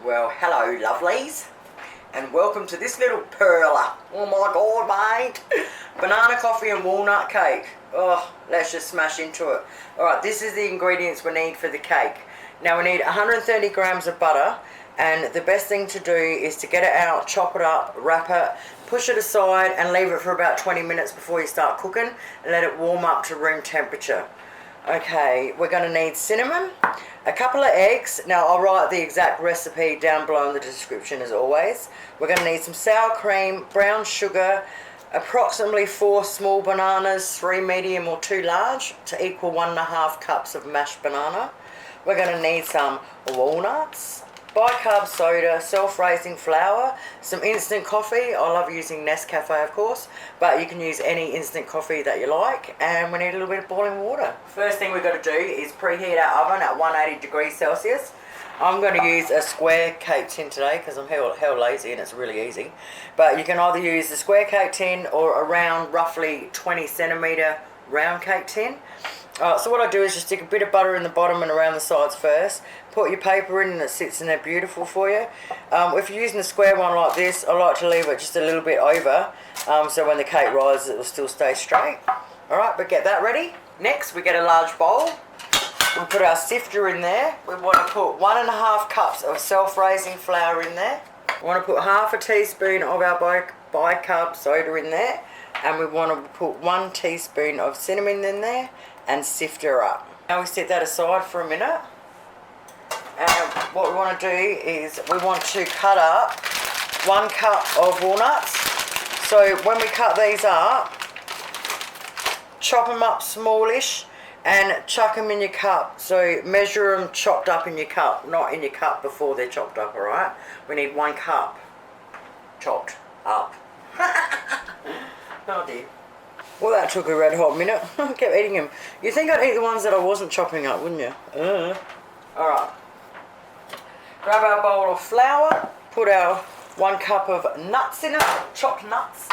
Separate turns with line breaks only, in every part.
Well, hello lovelies, and welcome to this little perler. Oh my god, mate. Banana coffee and walnut cake. Oh, let's just smash into it. Alright, this is the ingredients we need for the cake. Now we need 130 grams of butter, and the best thing to do is to get it out, chop it up, wrap it, push it aside and leave it for about 20 minutes before you start cooking, and let it warm up to room temperature. Okay, we're going to need cinnamon, a couple of eggs. Now I'll write the exact recipe down below in the description as always. We're going to need some sour cream, brown sugar, approximately 4 small bananas, 3 medium or 2 large, to equal 1.5 cups of mashed banana. We're going to need some walnuts, bicarb soda, self-raising flour, some instant coffee. I love using Nescafe of course, but you can use any instant coffee that you like, and we need a little bit of boiling water. First thing we've got to do is preheat our oven at 180 degrees Celsius. I'm going to use a square cake tin today because I'm hell lazy and it's really easy. But you can either use the square cake tin or a round, roughly 20 centimetre round cake tin. So what I do is just stick a bit of butter in the bottom and around the sides first. Put your paper in and it sits in there beautiful for you. If you're using a square one like this, I like to leave it just a little bit over, so when the cake rises it will still stay straight. Alright, but get that ready. Next we get a large bowl. We put our sifter in there. We want to put 1.5 cups of self-raising flour in there. We want to put half a teaspoon of our bicarb soda in there. And we want to put 1 teaspoon of cinnamon in there and sift her up. Now we set that aside for a minute. And what we want to do is we want to cut up 1 cup of walnuts. So when we cut these up, chop them up smallish and chuck them in your cup. So measure them chopped up in your cup, not in your cup before they're chopped up, alright? We need 1 cup chopped up. Oh dear. Well, that took a red hot minute. I kept eating them. You'd think I'd eat the ones that I wasn't chopping up, wouldn't you? Alright. Grab our bowl of flour, put our 1 cup of nuts in it, chopped nuts,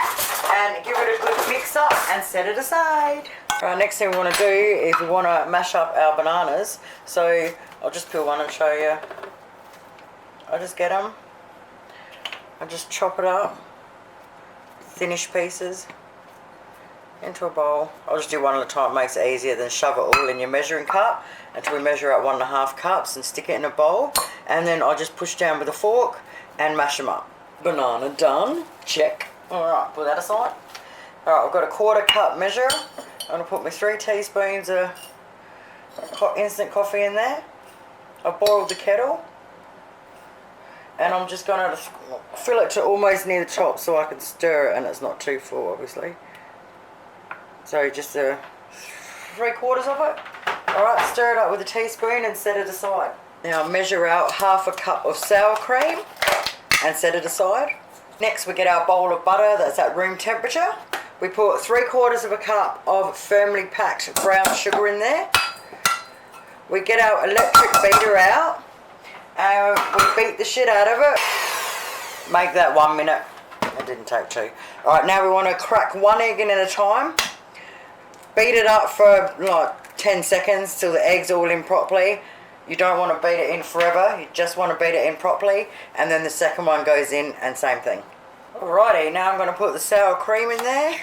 and give it a good mix up and set it aside. Right, next thing we want to do is we want to mash up our bananas. So I'll just peel one and show you. I just get them. I just chop it up, thinnish pieces, into a bowl. I'll just do one at a time, it makes it easier than shove it all in your measuring cup until we measure out 1.5 cups and stick it in a bowl, and then I'll just push down with a fork and mash them up. Banana done, check. Alright, put that aside. Alright, I've got a 1/4 cup measure. I'm going to put my 3 teaspoons of instant coffee in there. I've boiled the kettle and I'm just going to fill it to almost near the top so I can stir it and it's not too full obviously. So just 3/4 of it. Alright, stir it up with a teaspoon and set it aside. Now measure out 1/2 cup of sour cream and set it aside. Next we get our bowl of butter that's at room temperature. We put 3/4 cup of firmly packed brown sugar in there. We get our electric beater out and we beat the shit out of it. Make that 1 minute. It didn't take 2. Alright, now we want to crack 1 egg in at a time. Beat it up for like 10 seconds till the egg's all in properly. You don't want to beat it in forever, you just want to beat it in properly, and then the second one goes in and same thing. Alrighty, now I'm going to put the sour cream in there.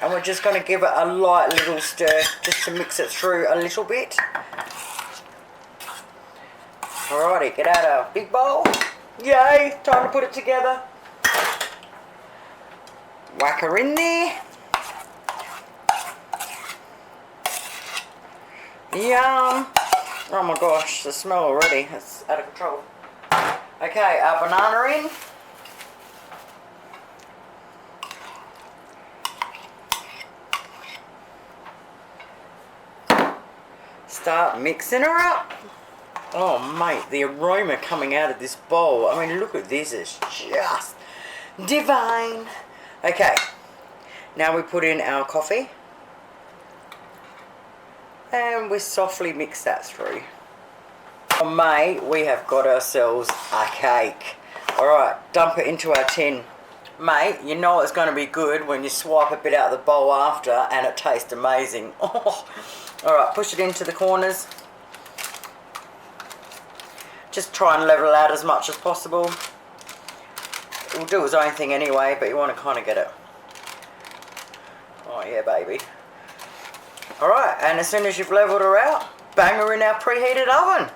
And we're just going to give it a light little stir just to mix it through a little bit. Alrighty, get out our big bowl. Yay, time to put it together. Whack her in there. Yum. Oh my gosh, the smell already, it's out of control. Okay, our banana in. Start mixing her up. Oh mate, the aroma coming out of this bowl, I mean look at this, it's just divine. Okay, now we put in our coffee and we softly mix that through. Oh mate, we have got ourselves a cake. Alright, dump it into our tin. Mate, you know it's going to be good when you swipe a bit out of the bowl after and it tastes amazing. Oh. Alright, push it into the corners. Just try and level it out as much as possible. It will do its own thing anyway, but you want to kind of get it. Oh yeah, baby. Alright, and as soon as you've leveled her out, bang her in our preheated oven.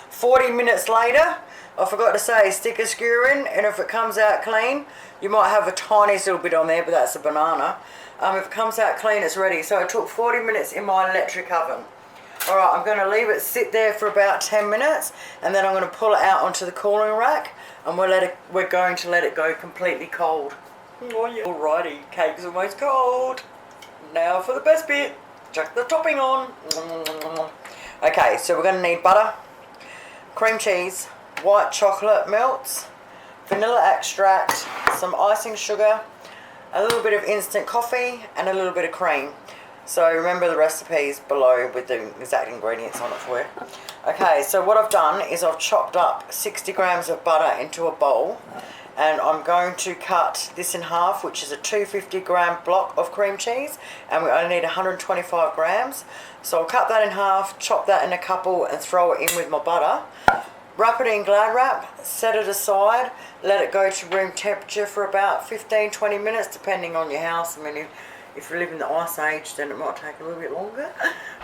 40 minutes later, I forgot to say, stick a skewer in, and if it comes out clean, you might have a tiny little bit on there, but that's a banana. If it comes out clean, it's ready. So it took 40 minutes in my electric oven. Alright, I'm going to leave it sit there for about 10 minutes, and then I'm going to pull it out onto the cooling rack, and we're going to let it go completely cold. Oh yeah. Alrighty, cake's almost cold. Now for the best bit, chuck the topping on. Okay, so we're going to need butter, cream cheese, white chocolate melts, vanilla extract, some icing sugar, a little bit of instant coffee, and a little bit of cream. So remember the recipes below with the exact ingredients on it for you. Okay, so what I've done is I've chopped up 60 grams of butter into a bowl, and I'm going to cut this in half, which is a 250 gram block of cream cheese, and we only need 125 grams. So I'll cut that in half, chop that in a couple, and throw it in with my butter. Wrap it in Glad Wrap, set it aside, let it go to room temperature for about 15-20 minutes, depending on your house. I mean, if you live in the ice age, then it might take a little bit longer.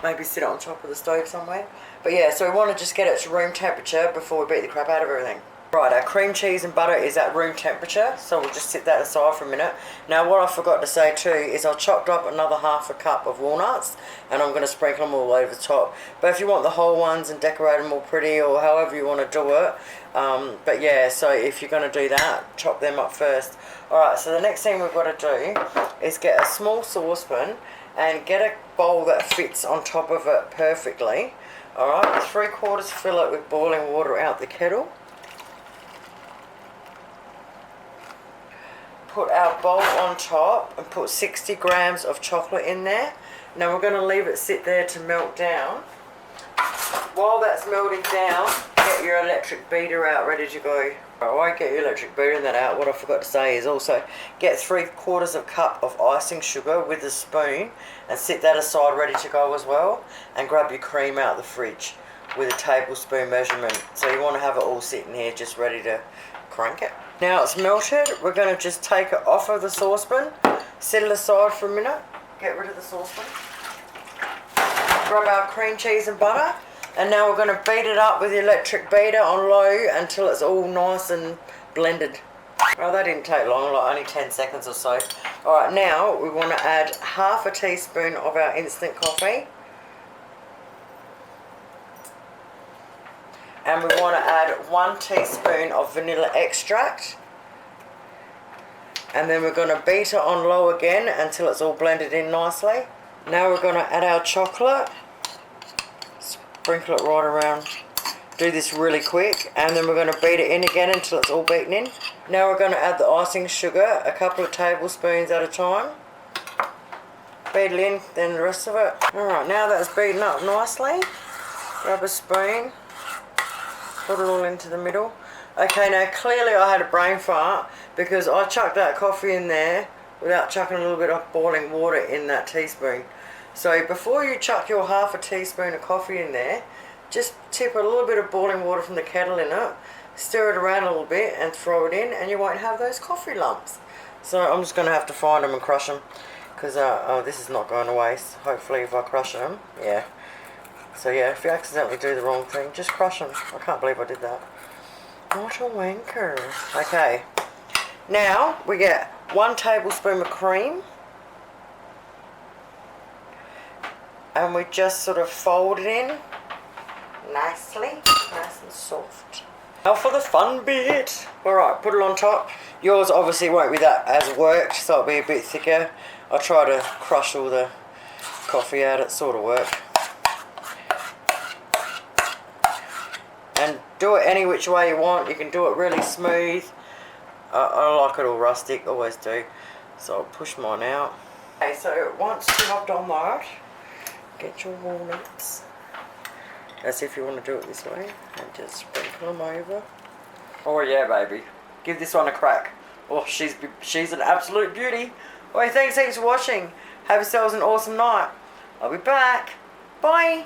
Maybe sit it on top of the stove somewhere. But yeah, so we want to just get it to room temperature before we beat the crap out of everything. Right, our cream cheese and butter is at room temperature, so we'll just sit that aside for a minute. Now what I forgot to say too is I chopped up another half a cup of walnuts, and I'm going to sprinkle them all over the top. But if you want the whole ones and decorate them all pretty, or however you want to do it, but yeah, so if you're going to do that, chop them up first. Alright, so the next thing we've got to do is get a small saucepan and get a bowl that fits on top of it perfectly. Alright, 3/4 fill it with boiling water out the kettle. Put our bowl on top and put 60 grams of chocolate in there. Now we're going to leave it sit there to melt down. While that's melting down, get your electric beater out ready to go. While you get your electric beater and that out, what I forgot to say is also get 3/4 cup of icing sugar with a spoon and sit that aside ready to go as well. And grab your cream out of the fridge with a tablespoon measurement. So you want to have it all sitting here just ready to crank it. Now it's melted, we're going to just take it off of the saucepan, set it aside for a minute, get rid of the saucepan, grab our cream cheese and butter, and now we're going to beat it up with the electric beater on low until it's all nice and blended. Well, that didn't take long, like only 10 seconds or so. Alright, now we want to add half a teaspoon of our instant coffee. And we want to add 1 teaspoon of vanilla extract. And then we're going to beat it on low again until it's all blended in nicely. Now we're going to add our chocolate. Sprinkle it right around. Do this really quick. And then we're going to beat it in again until it's all beaten in. Now we're going to add the icing sugar, a couple of tablespoons at a time. Beat it in, then the rest of it. Alright, now that's beaten up nicely. Grab a spoon. Put it all into the middle. Okay, now clearly I had a brain fart because I chucked that coffee in there without chucking a little bit of boiling water in that teaspoon. So before you chuck your half a teaspoon of coffee in there, just tip a little bit of boiling water from the kettle in it, stir it around a little bit and throw it in, and you won't have those coffee lumps. So I'm just going to have to find them and crush them because this is not going to waste. Hopefully if I crush them, yeah. So yeah, if you accidentally do the wrong thing, just crush them. I can't believe I did that. What a wanker. Okay. Now, we get 1 tablespoon of cream. And we just sort of fold it in nicely. Nice and soft. Now for the fun bit. Alright, put it on top. Yours obviously won't be that as worked, so it'll be a bit thicker. I'll try to crush all the coffee out. It sort of worked. And do it any which way you want. You can do it really smooth. I like it all rustic, always do. So I'll push mine out. Okay, so once you have done that, get your walnuts. That's if you want to do it this way. And just sprinkle them over. Oh yeah, baby. Give this one a crack. Oh, she's an absolute beauty. Well, thanks heaps for watching. Have yourselves an awesome night. I'll be back. Bye.